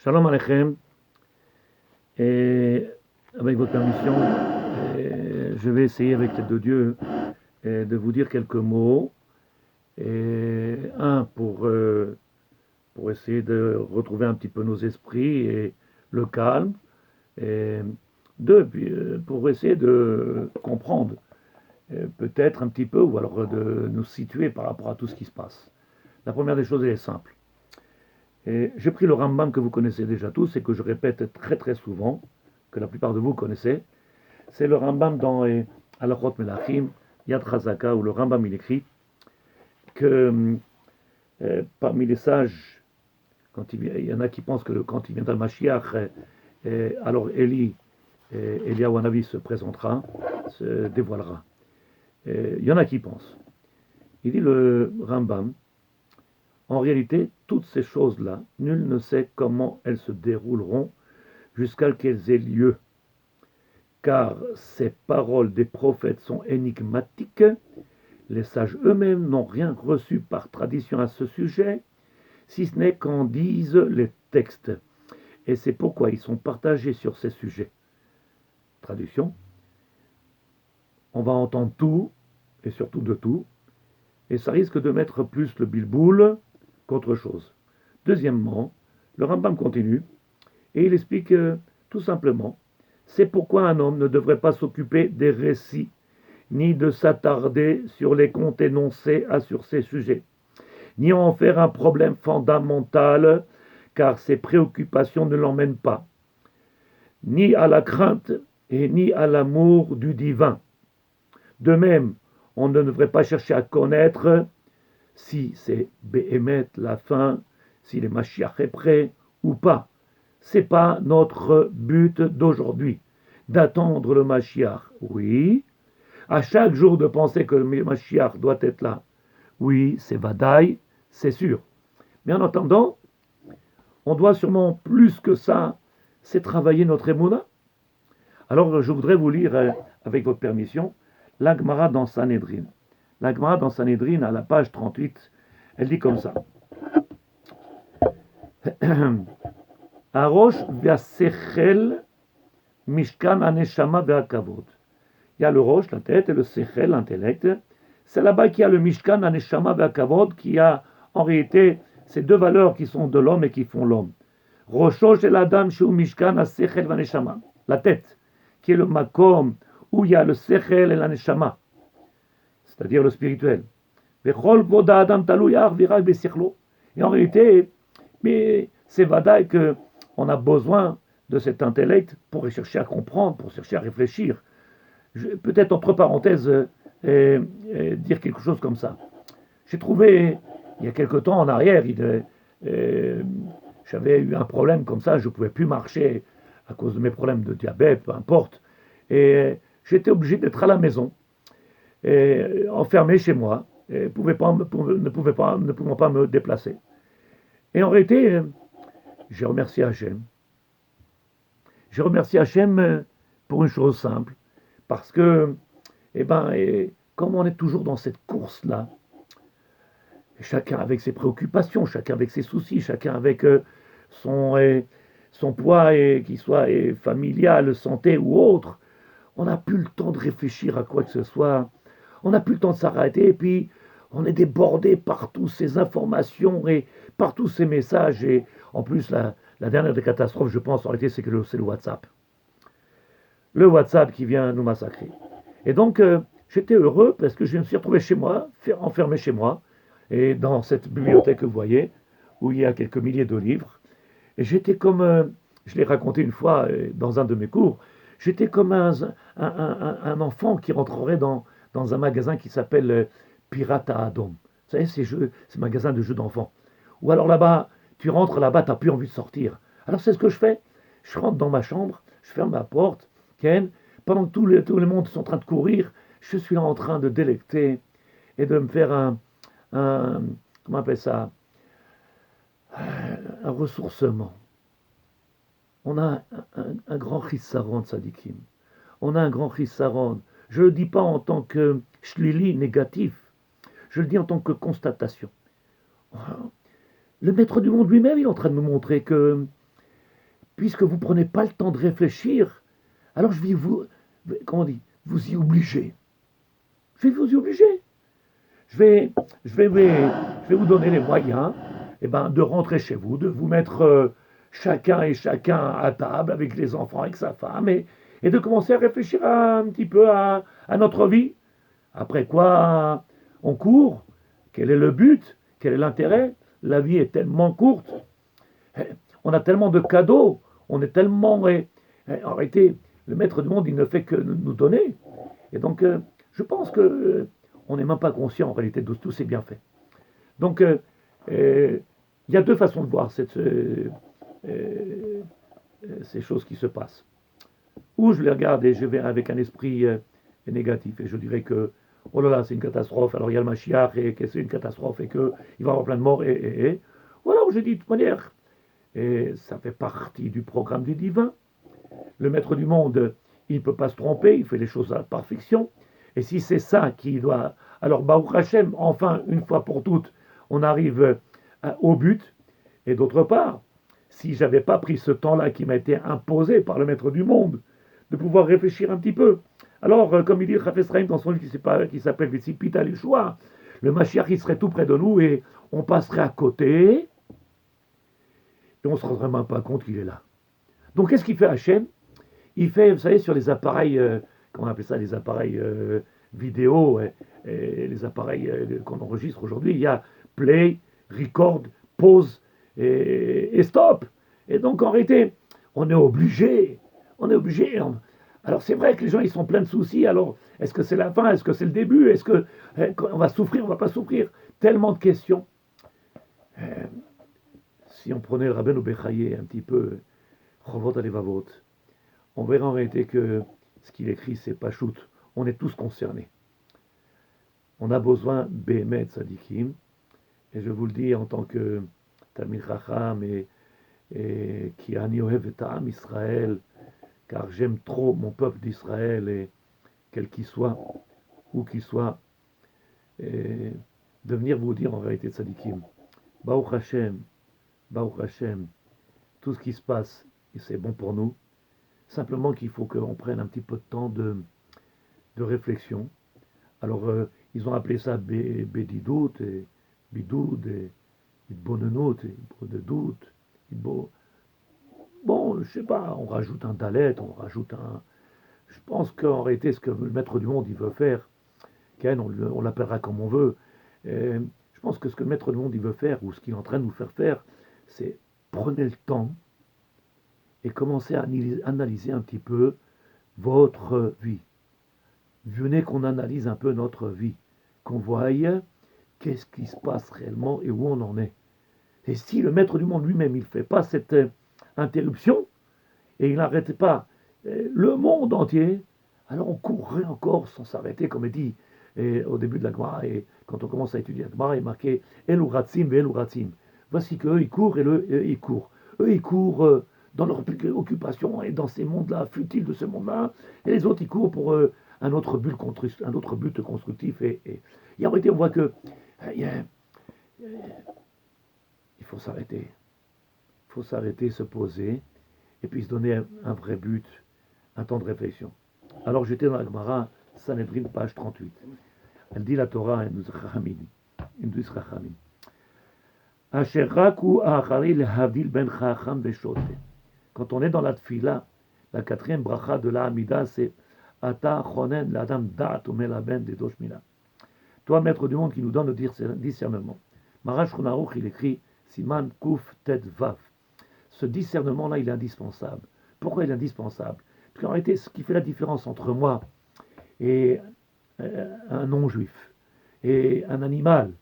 Shalom Aleichem, et avec votre permission, je vais essayer avec l'aide de Dieu de vous dire quelques mots. Un, pour essayer de retrouver un petit peu nos esprits et le calme. Et deux, pour essayer de comprendre peut-être un petit peu, ou alors de nous situer par rapport à tout ce qui se passe. La première des choses, elle est simple. J'ai pris le Rambam que vous connaissez déjà tous et que je répète très très souvent, que la plupart de vous connaissez. C'est le Rambam dans Halachot Melachim, Yad Chazaka, où le Rambam il écrit que parmi les sages, il y en a qui pensent que quand il viendra le Mashiach, alors Eliyahu Hanavi se présentera, se dévoilera. Il y en a qui pensent. Il dit le Rambam, en réalité, toutes ces choses-là, nul ne sait comment elles se dérouleront jusqu'à qu'elles aient lieu. Car ces paroles des prophètes sont énigmatiques, les sages eux-mêmes n'ont rien reçu par tradition à ce sujet, si ce n'est qu'en disent les textes. Et c'est pourquoi ils sont partagés sur ces sujets. Traduction, on va entendre tout, et surtout de tout, et ça risque de mettre plus le bilboul qu'autre chose. Deuxièmement, le Rambam continue, et il explique tout simplement, c'est pourquoi un homme ne devrait pas s'occuper des récits, ni de s'attarder sur les contes énoncés sur ces sujets, ni en faire un problème fondamental, car ses préoccupations ne l'emmènent pas, ni à la crainte et ni à l'amour du divin. De même, on ne devrait pas chercher à connaître si c'est Béhémet la fin, si le Mashiach est prêt ou pas. C'est pas notre but d'aujourd'hui. D'attendre le Mashiach, oui. À chaque jour de penser que le Mashiach doit être là, oui, c'est Vadaï, c'est sûr. Mais en attendant, on doit sûrement plus que ça, c'est travailler notre émouna. Alors je voudrais vous lire, avec votre permission, la Gemara dans Sanhedrin. La Gemara dans Sanhedrin, à la page 38, elle dit comme ça. Arosh v'asechel mishkan aneshama ve'akavod. Il y a le roche, la tête, et le sechel, l'intellect. C'est là-bas qu'il y a le mishkan aneshama ve'akavod, qui a en réalité ces deux valeurs qui sont de l'homme et qui font l'homme. Rosho shel adam shu mishkan asechel v'aneshama. La tête, qui est le makom, où il y a le sechel et l'aneshama, c'est-à-dire le spirituel. Et en réalité, mais c'est vadaï qu'on a besoin de cet intellect pour chercher à comprendre, pour chercher à réfléchir. Peut-être entre parenthèses, dire quelque chose comme ça. J'ai trouvé, il y a quelque temps en arrière, j'avais eu un problème comme ça, je ne pouvais plus marcher à cause de mes problèmes de diabète, peu importe. Et j'étais obligé d'être à la maison, enfermé chez moi, et ne pouvant pas me déplacer. Et en réalité, j'ai remercié Hachem. J'ai remercié Hachem pour une chose simple, parce que, comme on est toujours dans cette course-là, chacun avec ses préoccupations, chacun avec ses soucis, chacun avec son poids, qu'il soit familial, santé ou autre, on n'a plus le temps de réfléchir à quoi que ce soit, on n'a plus le temps de s'arrêter, et puis on est débordé par toutes ces informations et par tous ces messages, et en plus la dernière des catastrophes, je pense, en réalité, c'est le WhatsApp. Le WhatsApp qui vient nous massacrer. Et donc, j'étais heureux parce que je me suis retrouvé chez moi, enfermé chez moi, et dans cette bibliothèque que vous voyez, où il y a quelques milliers de livres. Et j'étais comme, je l'ai raconté une fois dans un de mes cours, j'étais comme un enfant qui rentrerait dans un magasin qui s'appelle Pirate à Adom. Vous savez, c'est magasin de jeux d'enfants. Ou alors là-bas, tu rentres là-bas, tu n'as plus envie de sortir. Alors c'est ce que je fais. Je rentre dans ma chambre, je ferme ma porte, Ken, pendant que tout le monde est en train de courir, je suis là en train de délecter et de me faire comment on appelle ça, un ressourcement. On a un grand chissaron, Sadikim. On a un grand chissaron. Je ne le dis pas en tant que shlili, négatif. Je le dis en tant que constatation. Le maître du monde lui-même, il est en train de nous montrer que puisque vous ne prenez pas le temps de réfléchir, alors je vais vous, comment on dit, vous y obliger. Je vais vous y obliger. Je vais, je vais vous donner les moyens de rentrer chez vous, de vous mettre chacun et chacun à table avec les enfants, avec sa femme, et de commencer à réfléchir un petit peu à notre vie. Après quoi, on court. Quel est le but? Quel est l'intérêt? La vie est tellement courte. On a tellement de cadeaux. On est tellement... En réalité, le maître du monde, il ne fait que nous donner. Et donc, je pense que on n'est même pas conscient en réalité de tous ces bienfaits. Donc, il y a deux façons de voir ces choses qui se passent. Ou je les regarde et je vais avec un esprit négatif et je dirais que oh là là, c'est une catastrophe, alors il y a le Mashiach et que c'est une catastrophe et qu'il va y avoir plein de morts et. Voilà où je dis de toute manière, et ça fait partie du programme du divin. Le maître du monde, il ne peut pas se tromper, il fait les choses à la perfection. Et si c'est ça qui doit... Alors, Baruch Hashem, enfin, une fois pour toutes, on arrive au but. Et d'autre part, si j'avais pas pris ce temps-là qui m'a été imposé par le maître du monde, de pouvoir réfléchir un petit peu. Alors, comme il dit Chafetz Chaim dans son livre qui s'appelle Vetsipita Lishua, le Mashiach, il serait tout près de nous et on passerait à côté et on ne se rendrait même pas compte qu'il est là. Donc, qu'est-ce qu'il fait Hachem? Il fait, vous savez, sur les appareils, comment on appelle ça, les appareils vidéo, et les appareils qu'on enregistre aujourd'hui, il y a play, record, pause et stop. Et donc, en réalité, on est obligé. Alors, c'est vrai que les gens, ils sont pleins de soucis. Alors, est-ce que c'est la fin? Est-ce que c'est le début? Est-ce qu'on va souffrir? On ne va pas souffrir? Tellement de questions. Si on prenait le Rabbeinu Bechaye un petit peu, Chovot Alevavot, on verra en réalité que ce qu'il écrit, c'est pas shoot. On est tous concernés. On a besoin Behemet Sadikim. Et je vous le dis en tant que Talmid Chacham et qui ani ohev et ta'am Israël, car j'aime trop mon peuple d'Israël et quel qu'il soit, où qu'il soit, et de venir vous dire en réalité Sadikim. Baruch Hashem, tout ce qui se passe, c'est bon pour nous. Simplement qu'il faut qu'on prenne un petit peu de temps de réflexion. Alors, ils ont appelé ça Bédidout, et Bidoud, et Bonenout, et Bodedout. Bon, je sais pas, on rajoute un dalet, on rajoute un... Je pense qu'en réalité, ce que le maître du monde, il veut faire, Ken, on l'appellera comme on veut, je pense que ce que le maître du monde, il veut faire, ou ce qu'il est en train de nous faire faire, c'est prenez le temps et commencez à analyser un petit peu votre vie. Venez qu'on analyse un peu notre vie, qu'on voie qu'est-ce qui se passe réellement et où on en est. Et si le maître du monde lui-même, il ne fait pas cette interruption, et il n'arrête pas le monde entier, alors on courrait encore sans s'arrêter, comme il dit au début de la Gemara, et quand on commence à étudier la Gemara, il est marqué Eluratsim ve Eluratsim. Voici qu'eux, ils courent et ils courent. Eux, ils courent dans leur occupation et dans ces mondes-là, futiles de ce monde-là, et les autres, ils courent pour un autre but constructif. Et en réalité, on voit que il faut s'arrêter. Il faut s'arrêter, se poser, et puis se donner un vrai but, un temps de réflexion. Alors j'étais dans la Gemara, Sanhedrin, page 38. Elle dit la Torah, elle nous dit Chachamim. Asher raku achari lehavdil ben chacham veshote. Quand on est dans la tfila, la quatrième bracha de la Hamida, c'est Ata chonen l'adam da'at umelaben de doshmina. Toi, maître du monde, qui nous donne le discernement. Marash Ronarouch, il écrit Siman Kuf Ted Vav. Ce discernement-là, il est indispensable. Pourquoi il est indispensable? Parce qu'en réalité, ce qui fait la différence entre moi et un non-juif, et un animal,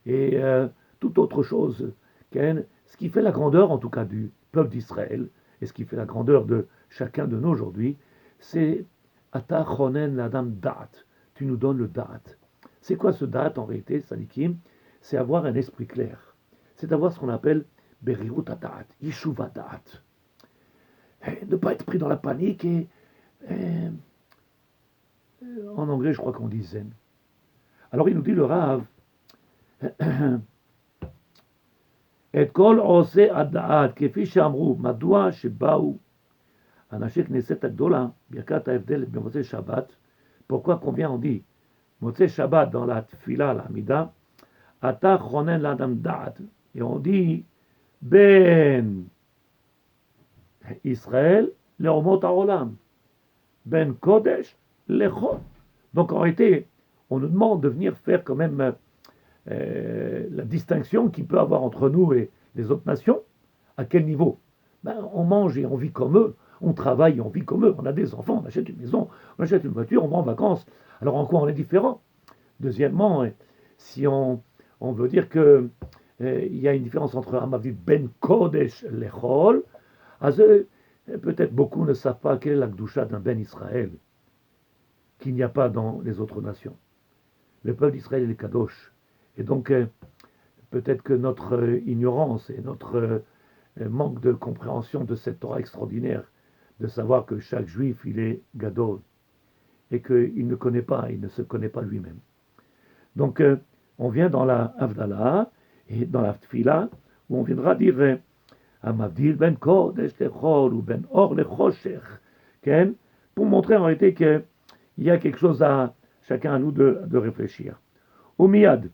et toute autre chose, ce qui fait la grandeur, en tout cas, du peuple d'Israël, et ce qui fait la grandeur de chacun de nous aujourd'hui, c'est Ata chonen l'adam da'at. Tu nous donnes le da'at. C'est quoi ce da'at en réalité, Sadikim? C'est avoir un esprit clair. C'est avoir ce qu'on appelle Berirut da'at, Yeshuva da'at. Ne pas être pris dans la panique en anglais, je crois qu'on dit zen. Alors il nous dit le Rav, את כל עושה הדעת, כפי שאמרו, מדוע שבאו אנשי כנסת הגדולה, ברכת ההבדל במוצאי שבת, pourquoi qu'on vient, on dit, מוצאי שבת dans la tfila, la mida, אתה כונן לאדם דעת, et on dit, בין ישראל לאומות העולם, בין קודש לחול. Donc en réalité, on nous demande de venir faire quand même la distinction qu'il peut avoir entre nous et les autres nations. À quel niveau? On mange et on vit comme eux, on travaille et on vit comme eux, on a des enfants, on achète une maison, on achète une voiture, on va en vacances. Alors en quoi on est différent? Deuxièmement, si on veut dire que il y a une différence entre Amavid Ben Kodesh Lechol, peut-être beaucoup ne savent pas quelle est la Gdusha d'un Ben Israël, qu'il n'y a pas dans les autres nations. Le peuple d'Israël est Kadosh. Et donc, peut-être que notre ignorance et notre manque de compréhension de cette Torah extraordinaire, de savoir que chaque juif, il est Gadol, et qu'il ne connaît pas, il ne se connaît pas lui-même. Donc, on vient dans la Havdalah et dans la Tfila, où on viendra dire Amavdil ben Kodesh lechol ou ben Or lechoshech, pour montrer en réalité qu'il y a quelque chose à chacun à nous de réfléchir. Au Miyad,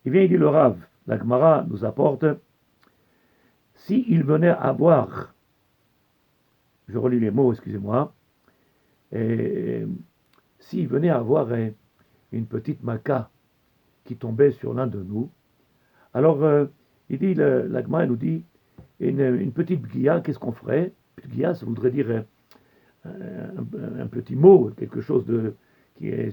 il vient, il dit le Rav, la Gemara nous apporte, s'il venait avoir, je relis les mots, excusez-moi, s'il venait avoir une petite maca qui tombait sur l'un de nous, alors il dit, la Gemara nous dit, une petite bgia, qu'est-ce qu'on ferait? Bgia, ça voudrait dire un petit mot, quelque chose qui est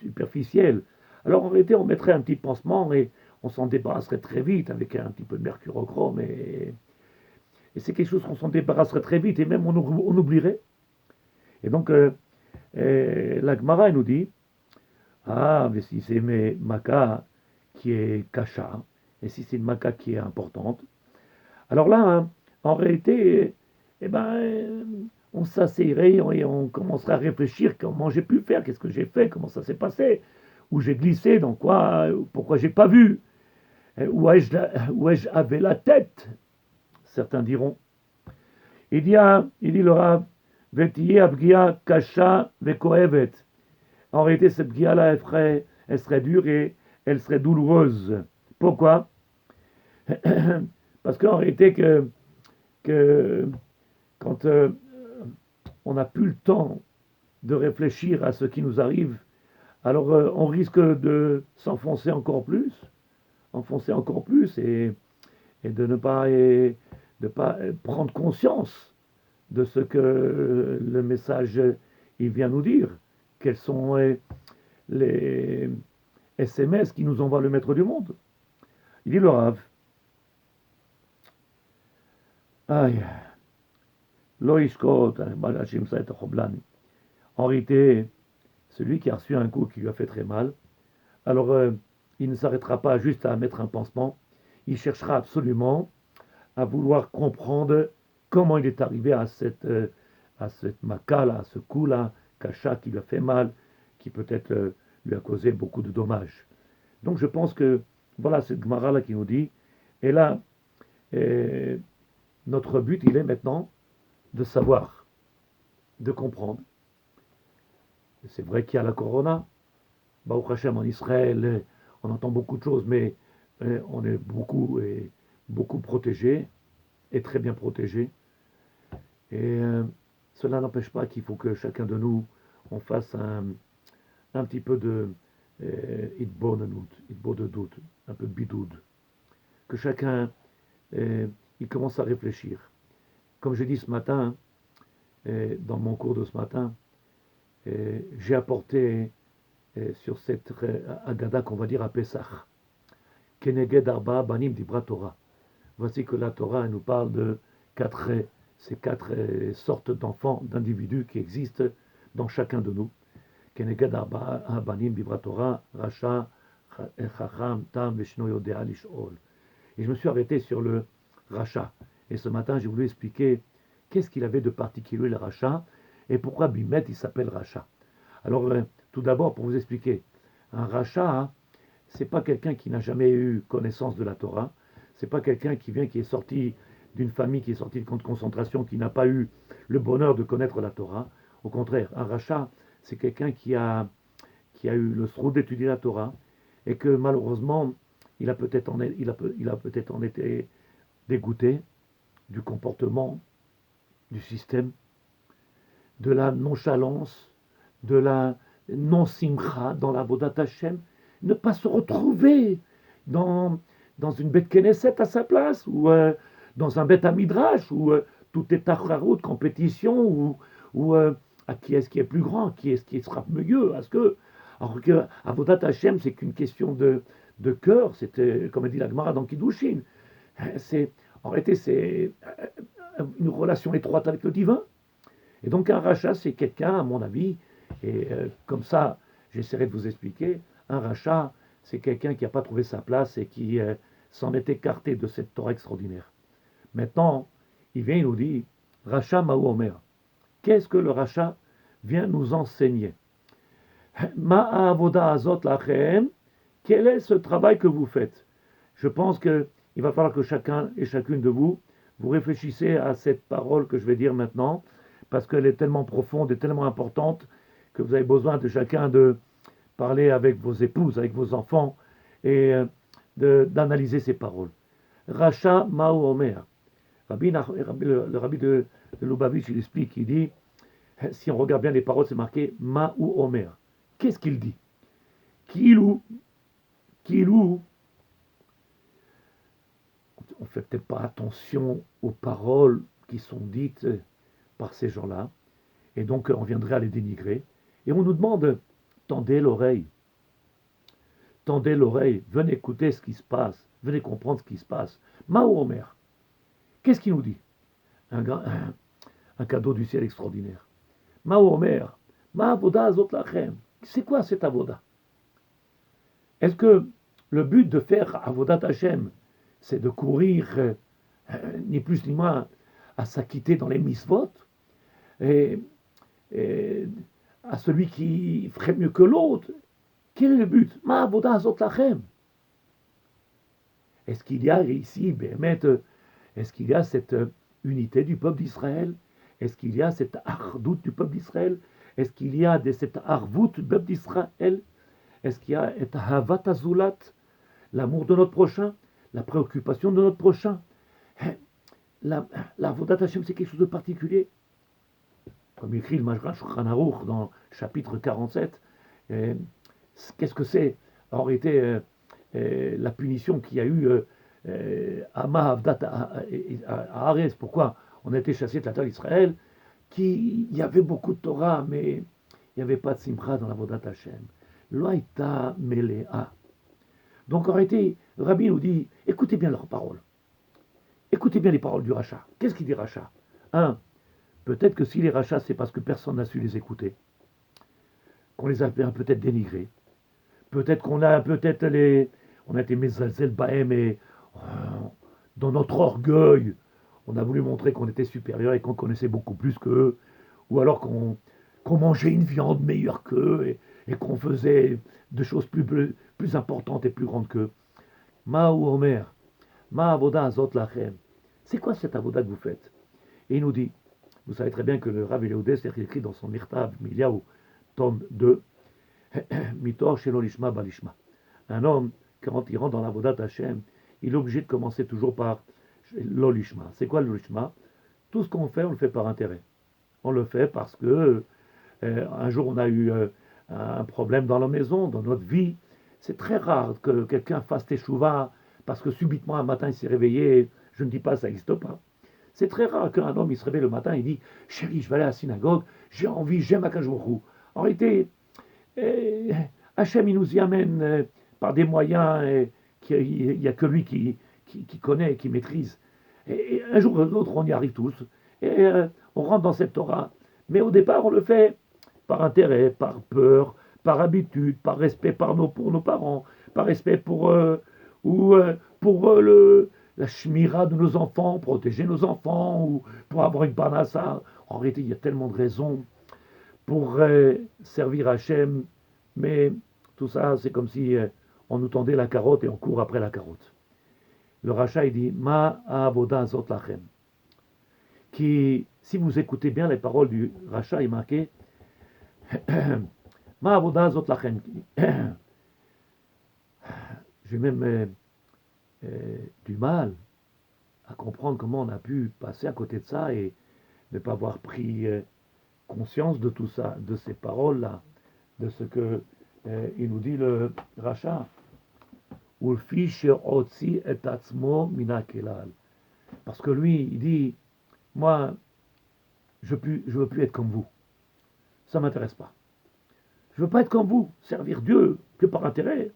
superficiel. Alors en réalité, on mettrait un petit pansement et on s'en débarrasserait très vite avec un petit peu de mercurochrome. Et c'est quelque chose qu'on s'en débarrasserait très vite et même on oublierait. Et donc, la Gemara nous dit, mais si c'est une maca qui est kasha, et si c'est une maca qui est importante, alors là, en réalité, on s'asseyrait et on commencerait à réfléchir comment j'ai pu faire, qu'est-ce que j'ai fait, comment ça s'est passé, où j'ai glissé, dans quoi, pourquoi j'ai pas vu, où ai-je avait la tête, certains diront. Il dit le Rav, Vetiye abgia kasha vekoevet. En réalité, cette bgia-là, elle serait dure et elle serait douloureuse. Pourquoi? Parce qu'en réalité, que quand on n'a plus le temps de réfléchir à ce qui nous arrive, alors on risque de s'enfoncer encore plus, et de ne pas prendre conscience de ce que le message il vient nous dire. Quels sont les SMS qui nous envoie le maître du monde? Il dit le Rav, aïe, Loïshkot, en réalité, celui qui a reçu un coup qui lui a fait très mal, alors il ne s'arrêtera pas juste à mettre un pansement, il cherchera absolument à vouloir comprendre comment il est arrivé à cette maca-là, à ce coup-là, Kasha qui lui a fait mal, qui peut-être lui a causé beaucoup de dommages. Donc je pense que, voilà cette Gemara-là qui nous dit, et là, notre but, il est maintenant de savoir, de comprendre. C'est vrai qu'il y a la corona. Baruch Hashem, en Israël, on entend beaucoup de choses, mais on est beaucoup protégés, et très bien protégés. Et cela n'empêche pas qu'il faut que chacun de nous, on fasse un petit peu de doute, un peu de bidoud. Que chacun, il commence à réfléchir. Comme j'ai dit ce matin, dans mon cours de ce matin, j'ai apporté sur cette Agada qu'on va dire à Pessah, Keneged Arba Banim Dibra Torah. Voici que la Torah nous parle de ces quatre sortes d'enfants, d'individus qui existent dans chacun de nous. Keneged Arba Banim Dibra Torah, Rasha, Chacham, Tam, Veshno Yodea Lishol. Et je me suis arrêté sur le Racha. Et ce matin, j'ai voulu expliquer qu'est-ce qu'il avait de particulier le Racha et pourquoi Bimet il s'appelle Racha. Alors, tout d'abord, pour vous expliquer, un Racha, c'est pas quelqu'un qui n'a jamais eu connaissance de la Torah, c'est pas quelqu'un qui vient, qui est sorti d'une famille, qui est sorti de camp de concentration, qui n'a pas eu le bonheur de connaître la Torah. Au contraire, un rachat, c'est quelqu'un qui a eu le sroud d'étudier la Torah et que malheureusement, il a peut-être en été dégoûté du comportement du système, de la nonchalance, de la non-simcha dans la Vodat Hashem, ne pas se retrouver dans, dans une bête Knesset à sa place, ou dans un bête Midrash, où tout est tacharut, compétition, ou à qui est-ce qui est plus grand, qui est-ce qui sera mieux, alors que Avodat Hashem, c'est qu'une question de cœur, c'était, comme dit la Gemara dans Kiddushin, en réalité, c'est une relation étroite avec le divin. Et donc un rachat, c'est quelqu'un, à mon avis, et comme ça, j'essaierai de vous expliquer, un rachat, c'est quelqu'un qui n'a pas trouvé sa place et qui s'en est écarté de cette Torah extraordinaire. Maintenant, il vient, il nous dit, rachat Maou Omer. Qu'est-ce que le rachat vient nous enseigner? Ma'avoda azot lachem, quel est ce travail que vous faites? Je pense qu'il va falloir que chacun et chacune de vous, vous réfléchissez à cette parole que je vais dire maintenant, parce qu'elle est tellement profonde et tellement importante que vous avez besoin de chacun de parler avec vos épouses, avec vos enfants, et d'analyser ces paroles. Racha Ma'u Omer. Le rabbi de Lubavitch, il explique, il dit, si on regarde bien les paroles, c'est marqué Ma'u Omer. Qu'est-ce qu'il dit? Kilou, on ne fait peut-être pas attention aux paroles qui sont dites par ces gens-là, et donc on viendrait à les dénigrer, et on nous demande, tendez l'oreille, venez écouter ce qui se passe, venez comprendre ce qui se passe. Ma'u Omer, qu'est-ce qu'il nous dit? Un cadeau du ciel extraordinaire. Ma'u Omer, Ma'avoda azot lachem. C'est quoi cette avoda? Est-ce que le but de faire avodat Hashem, c'est de courir, ni plus ni moins, à s'acquitter dans les misvot, et à celui qui ferait mieux que l'autre? Quel est le but? Ma'avoda azot lachem. Est-ce qu'il y a ici, est-ce qu'il y a cette unité du peuple d'Israël? Est-ce qu'il y a cette ardoute du peuple d'Israël? Est-ce qu'il y a cette arvout du peuple d'Israël? Est-ce qu'il y a et havat azulat, l'amour de notre prochain, la préoccupation de notre prochain? La Vodat Hashem, c'est quelque chose de particulier. Comme écrit le Maharal Shulchan Aruch dans le chapitre 47, qu'est-ce que c'est? En réalité, la punition qu'il y a eu à Mahavdat, à Arès, pourquoi on a été chassé de la terre d'Israël, qu'il y avait beaucoup de Torah, mais il n'y avait pas de Simcha dans la Vodat Hashem. Loaïta Melea. Donc en réalité, le Rabbi nous dit, écoutez bien leurs paroles. Écoutez bien les paroles du rachat. Qu'est-ce qu'il dit rachat? Peut-être que si les rachats, c'est parce que personne n'a su les écouter, qu'on les a peut-être dénigrés, peut-être qu'on a on a été mezalzel bahem et dans notre orgueil, on a voulu montrer qu'on était supérieur et qu'on connaissait beaucoup plus qu'eux, ou alors qu'on mangeait une viande meilleure qu'eux et qu'on faisait de choses plus importantes et plus grandes qu'eux. Ma'u Omer, Ma avoda azot lachem. C'est quoi cette avoda que vous faites? Et il nous dit, vous savez très bien que le Rav Eliodé, c'est écrit dans son Mirtav Miliaou, tome 2, Mitor shelo lishma balishma. Un homme, quand il rentre dans l'avodat Hashem, il est obligé de commencer toujours par l'olishma. C'est quoi l'olishma? Tout ce qu'on fait, on le fait par intérêt. On le fait parce que un jour on a eu un problème dans la maison, dans notre vie. C'est très rare que quelqu'un fasse teshuva parce que subitement un matin il s'est réveillé. Je ne dis pas ça n'existe pas. C'est très rare qu'un homme il se réveille le matin et il dit chérie, je vais aller à la synagogue, j'ai envie, j'aime Akadosh Baruch Hu. En réalité, Hachem il nous y amène par des moyens qu'il n'y a que lui qui connaît et qui maîtrise. Et un jour ou l'autre, on y arrive tous. Et on rentre dans cette Torah. Mais au départ, on le fait par intérêt, par peur, par habitude, par respect pour nos parents, par respect pour la shmira de nos enfants, protéger nos enfants, ou pour avoir une parnassa. En réalité, il y a tellement de raisons pour servir Hachem, mais tout ça, c'est comme si on nous tendait la carotte et on court après la carotte. Le rachat, il dit Ma avoda zot lachem. Qui, si vous écoutez bien les paroles du rachat, il est marqué Ma avoda zot lachem. J'ai même du mal à comprendre comment on a pu passer à côté de ça et ne pas avoir pris conscience de tout ça, de ces paroles-là, de ce que il nous dit le rachat. Parce que lui, il dit, moi, je veux plus être comme vous. Ça ne m'intéresse pas. Je veux pas être comme vous, servir Dieu que par intérêt,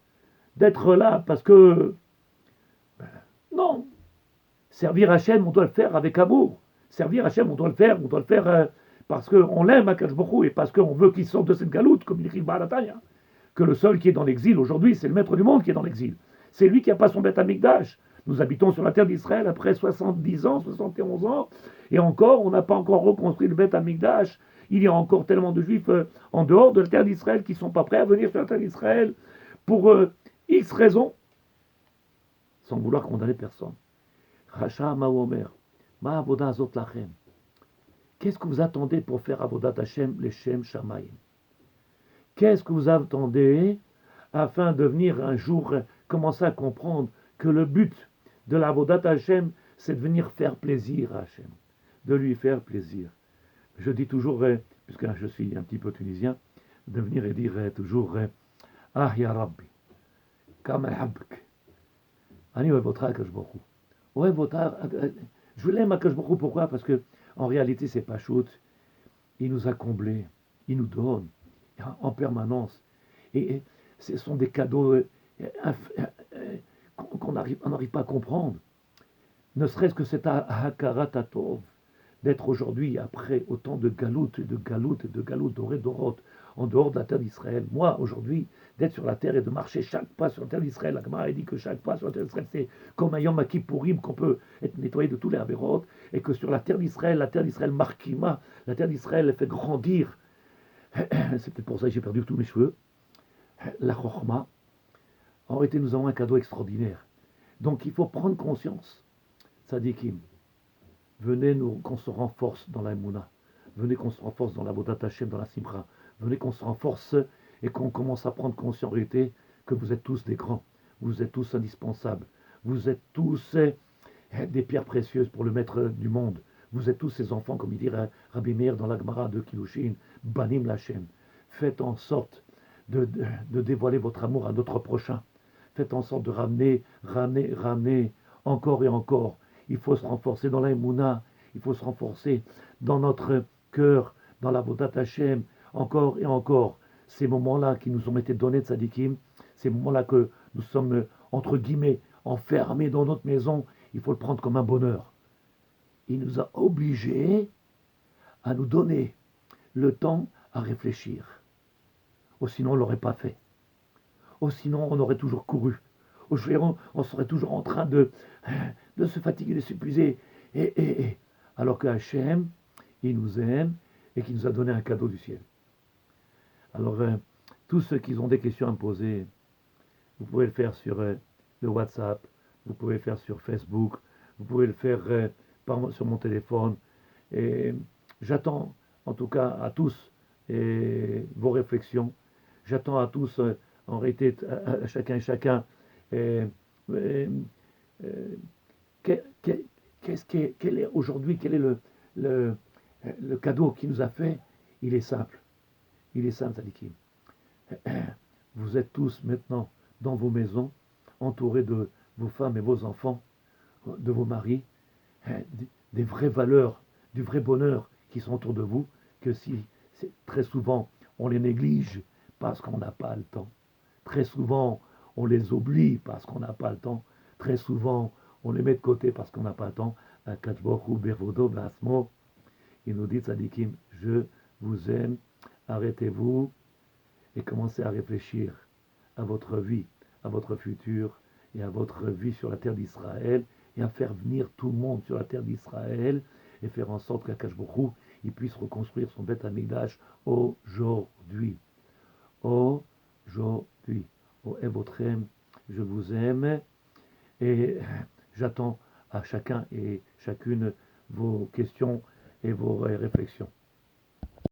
d'être là parce que, non, servir Hachem, on doit le faire avec amour. Servir Hachem, on doit le faire parce qu'on l'aime à Kajbochou et parce qu'on veut qu'il sorte de cette galoute, comme il écrit Barataya. Que le seul qui est dans l'exil aujourd'hui, c'est le maître du monde qui est dans l'exil. C'est lui qui n'a pas son Beth Amikdash. Nous habitons sur la terre d'Israël après 70 ans, 71 ans, et encore, on n'a pas encore reconstruit le Beth Amikdash. Il y a encore tellement de juifs en dehors de la terre d'Israël qui ne sont pas prêts à venir sur la terre d'Israël pour X raisons, sans vouloir condamner personne. Racha Maomer, Ma Avoda Zot Lachem. Qu'est-ce que vous attendez pour faire Avodat Hashem, les Shem Shamayim? Qu'est-ce que vous attendez afin de venir un jour commencer à comprendre que le but de l'Avodat Hashem, c'est de venir faire plaisir à Hashem, de lui faire plaisir. Je dis toujours, puisque je suis un petit peu tunisien, de venir et dire toujours Ah ya Rabbi, kam al-habk, ani oevotra kashbochu. Je l'aime à Kashbochu, pourquoi? Parce que en réalité, c'est pas shoot. Il nous a comblés, il nous donne en permanence. Et ce sont des cadeaux qu'on n'arrive pas à comprendre. Ne serait-ce que cet Hakarat Atov, d'être aujourd'hui, après autant de galoutes, doré, dorotes, en dehors de la terre d'Israël. Moi, aujourd'hui, d'être sur la terre et de marcher chaque pas sur la terre d'Israël. La Gemara a dit que chaque pas sur la terre d'Israël, c'est comme un Yom Kippourim qu'on peut être nettoyé de tous les avérotes, et que sur la terre d'Israël, marquima, la terre d'Israël, elle fait grandir. C'est peut-être pour ça que j'ai perdu tous mes cheveux. La Chochma. En réalité, nous avons un cadeau extraordinaire. Donc, il faut prendre conscience. Tzadikim, venez qu'on se renforce dans la Mouna. Venez qu'on se renforce dans la Vodat Hashem, dans la Simcha. Venez qu'on se renforce et qu'on commence à prendre conscience en réalité que vous êtes tous des grands. Vous êtes tous indispensables. Vous êtes tous des pierres précieuses pour le maître du monde. Vous êtes tous ces enfants, comme il dit Rabbi Meir dans l'Agmara de Kilushin, Banim Lachem. Faites en sorte de dévoiler votre amour à notre prochain. Faites en sorte de ramener encore et encore. Il faut se renforcer dans l'Aïmouna, il faut se renforcer dans notre cœur, dans la Vodat Hashem, encore et encore. Ces moments-là qui nous ont été donnés de Tzadikim, ces moments-là que nous sommes, entre guillemets, enfermés dans notre maison, il faut le prendre comme un bonheur. Il nous a obligés à nous donner le temps à réfléchir. Ou sinon, on ne l'aurait pas fait. Ou sinon, on aurait toujours couru. Ou sinon, on serait toujours en train de se fatiguer, de s'épuiser. Alors que Hachem, il nous aime et qu'il nous a donné un cadeau du ciel. Alors, tous ceux qui ont des questions à me poser, vous pouvez le faire sur le WhatsApp, vous pouvez le faire sur Facebook, vous pouvez le faire sur mon téléphone. Et j'attends, en tout cas, à tous vos réflexions. J'attends à tous, en réalité, à chacun et chacun, quel est aujourd'hui, quel est le cadeau qu'il nous a fait? Il est simple. Il est simple, Sadikim. Vous êtes tous maintenant dans vos maisons, entourés de vos femmes et vos enfants, de vos maris, des vraies valeurs, du vrai bonheur qui sont autour de vous, que si très souvent on les néglige parce qu'on n'a pas le temps. Très souvent, on les oublie parce qu'on n'a pas le temps. Très souvent, on les met de côté parce qu'on n'a pas le temps. Il nous dit, Tzadikim, je vous aime, arrêtez-vous et commencez à réfléchir à votre vie, à votre futur et à votre vie sur la terre d'Israël et à faire venir tout le monde sur la terre d'Israël et faire en sorte qu'Akash Baruch Hu, il puisse reconstruire son Beth Amikdash aujourd'hui. Aujourd'hui. Oh, Evotrem, je vous aime. Et J'attends à chacun et chacune vos questions et vos réflexions.